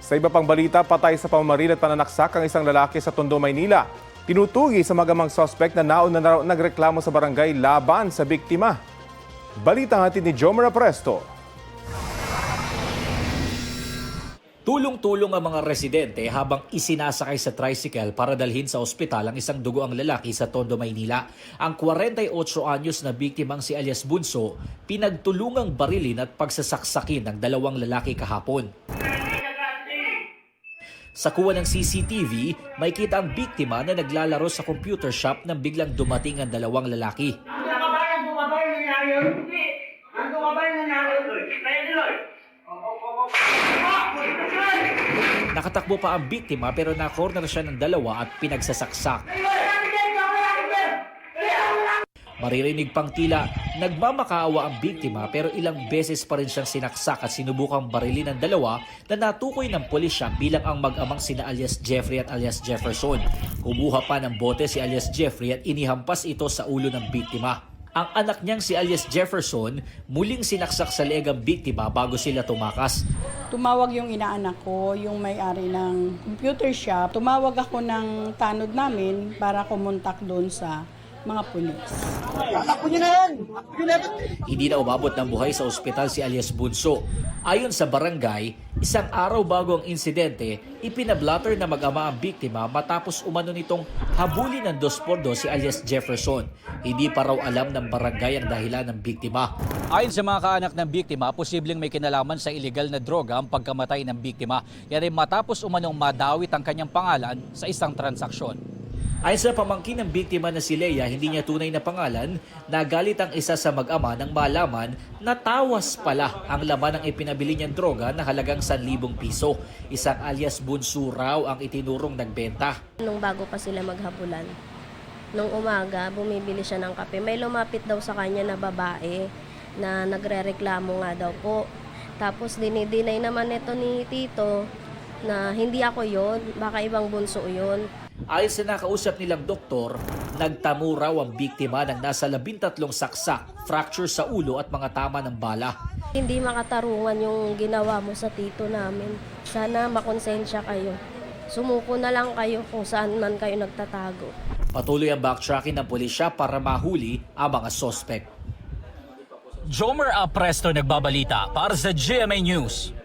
Sa iba pang balita, patay sa pamamaril at pananaksak ang isang lalaki sa Tondo, Maynila. Tinutugi sa magamang suspect na nauna na raw nagreklamo sa barangay laban sa biktima. Balita natin ni Jomar Presto. Tulong-tulong ang mga residente habang isinasakay sa tricycle para dalhin sa ospital ang isang dugoang lalaki sa Tondo, Maynila. Ang 48 anyos na biktimang si alias Bunso, pinagtulungang barilin at pagsasaksakin ng dalawang lalaki kahapon. Sa kuha ng CCTV, may kita ang biktima na naglalaro sa computer shop nang biglang dumating ang dalawang lalaki. Nakatakbo pa ang biktima pero na-corner siya ng dalawa at pinagsasaksak. Maririnig pang tila, nagmamakaawa ang biktima pero ilang beses pa rin siyang sinaksak at sinubukang barilin ng dalawa na natukoy ng pulisya bilang ang mag-amang sina alias Jeffrey at alias Jefferson. Kumuha pa ng bote si alias Jeffrey at inihampas ito sa ulo ng biktima. Ang anak niyang si alias Jefferson muling sinaksak sa leeg ang biktima bago sila tumakas. Tumawag yung inaanak ko, yung may-ari ng computer shop. Tumawag ako ng tanod namin para kumontak doon sa mga pulis. Hindi na umabot ng buhay sa ospital si alias Bunso. Ayon sa barangay, isang araw bago ang insidente, ipinablatter na mag-ama ang biktima matapos umano nitong habulin ng 2x2 si alias Jefferson. Hindi pa raw alam ng barangay ang dahilan ng biktima. Ayon sa mga kaanak ng biktima, posibleng may kinalaman sa illegal na droga ang pagkamatay ng biktima. Yan ay matapos umanong madawit ang kanyang pangalan sa isang transaksyon. Ayon sa pamangkin ng biktima na si Leia, hindi niya tunay na pangalan, nagalit ang isa sa mag-ama nang malaman na tawas pala ang laman ng ipinabili niyang droga na halagang 1,000 piso. Isang alias Bunso raw ang itinurong nagbenta. Nung bago pa sila maghabulan, nung umaga, bumibili siya ng kape. May lumapit daw sa kanya na babae na nagrereklamo nga daw po. Tapos dinidinay naman ito ni Tito na hindi ako yon, baka ibang Bunso yon. Ayon sa nakausap nilang doktor, nagtamo raw ang biktima ng nasa 13 saksak, fracture sa ulo at mga tama ng bala. Hindi makatarungan yung ginawa mo sa tito namin. Sana makonsensya kayo. Sumuko na lang kayo kung saan man kayo nagtatago. Patuloy ang backtracking ng pulisya para mahuli ang mga sospek. Jomar Presto nagbabalita para sa GMA News.